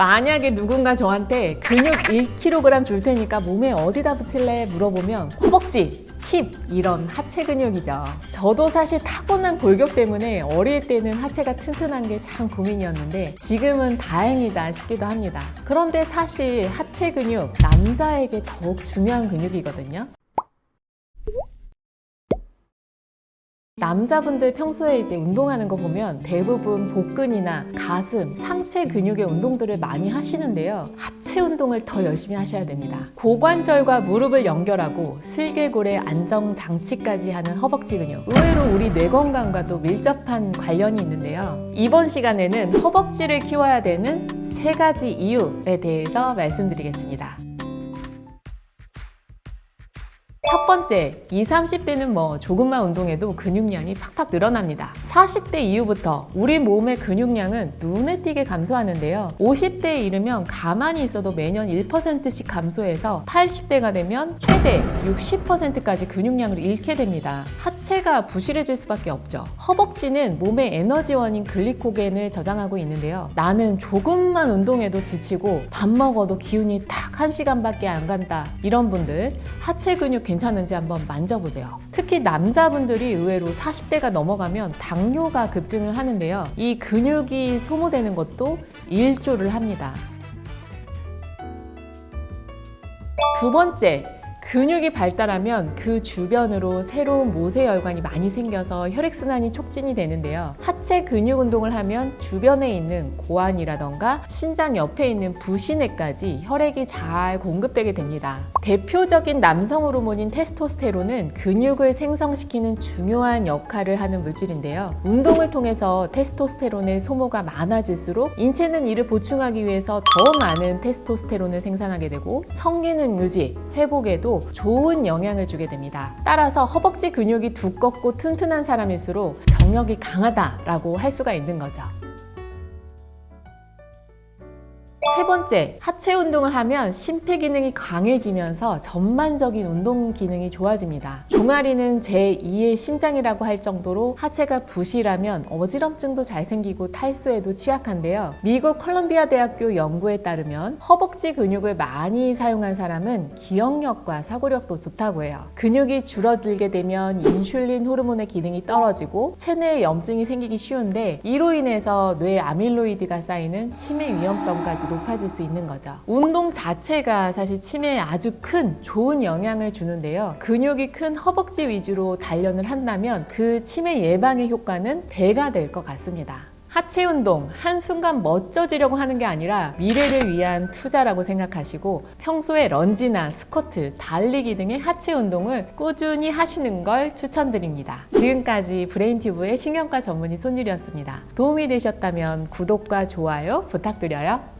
만약에 누군가 저한테 근육 1kg 줄 테니까 몸에 어디다 붙일래 물어보면 허벅지, 힙 이런 하체 근육이죠. 저도 사실 타고난 골격 때문에 어릴 때는 하체가 튼튼한 게 참 고민이었는데 지금은 다행이다 싶기도 합니다. 그런데 사실 하체 근육 남자에게 더욱 중요한 근육이거든요. 남자분들 평소에 이제 운동하는 거 보면 대부분 복근이나 가슴, 상체 근육의 운동들을 많이 하시는데요. 하체 운동을 더 열심히 하셔야 됩니다. 고관절과 무릎을 연결하고 슬개골의 안정 장치까지 하는 허벅지 근육. 의외로 우리 뇌 건강과도 밀접한 관련이 있는데요. 이번 시간에는 허벅지를 키워야 되는 3가지 이유에 대해서 말씀드리겠습니다. 첫 번째, 20, 30대는 조금만 운동해도 근육량이 팍팍 늘어납니다. 40대 이후부터 우리 몸의 근육량은 눈에 띄게 감소하는데요. 50대에 이르면 가만히 있어도 매년 1%씩 감소해서 80대가 되면 최대 60%까지 근육량을 잃게 됩니다. 하체가 부실해질 수밖에 없죠. 허벅지는 몸의 에너지원인 글리코겐을 저장하고 있는데요. 나는 조금만 운동해도 지치고 밥 먹어도 기운이 딱 1시간밖에 안 간다. 이런 분들 하체 근육 괜찮은지 한번 만져보세요. 특히 남자분들이 의외로 40대가 넘어가면 당뇨가 급증을 하는데요. 이 근육이 소모되는 것도 일조를 합니다. 두 번째, 근육이 발달하면 그 주변으로 새로운 모세혈관이 많이 생겨서 혈액순환이 촉진이 되는데요. 하체 근육 운동을 하면 주변에 있는 고환이라던가 신장 옆에 있는 부신에까지 혈액이 잘 공급되게 됩니다. 대표적인 남성 호르몬인 테스토스테론은 근육을 생성시키는 중요한 역할을 하는 물질인데요. 운동을 통해서 테스토스테론의 소모가 많아질수록 인체는 이를 보충하기 위해서 더 많은 테스토스테론을 생산하게 되고 성기능 유지, 회복에도 좋은 영향을 주게 됩니다. 따라서 허벅지 근육이 두껍고 튼튼한 사람일수록 정력이 강하다라고 할 수가 있는 거죠. 세 번째, 하체 운동을 하면 심폐기능이 강해지면서 전반적인 운동 기능이 좋아집니다. 종아리는 제2의 심장이라고 할 정도로 하체가 부실하면 어지럼증도 잘 생기고 탈수에도 취약한데요. 미국 컬럼비아 대학교 연구에 따르면 허벅지 근육을 많이 사용한 사람은 기억력과 사고력도 좋다고 해요. 근육이 줄어들게 되면 인슐린 호르몬의 기능이 떨어지고 체내에 염증이 생기기 쉬운데 이로 인해서 뇌 아밀로이드가 쌓이는 치매 위험성까지 높아질 수 있는 거죠. 운동 자체가 사실 치매에 아주 큰 좋은 영향을 주는데요. 근육이 큰 허벅지 위주로 단련을 한다면 그 치매 예방의 효과는 배가 될 것 같습니다. 하체 운동, 한순간 멋져지려고 하는 게 아니라 미래를 위한 투자라고 생각하시고 평소에 런지나 스쿼트, 달리기 등의 하체 운동을 꾸준히 하시는 걸 추천드립니다. 지금까지 브레인튜브의 신경과 전문의 손유리였습니다. 도움이 되셨다면 구독과 좋아요 부탁드려요.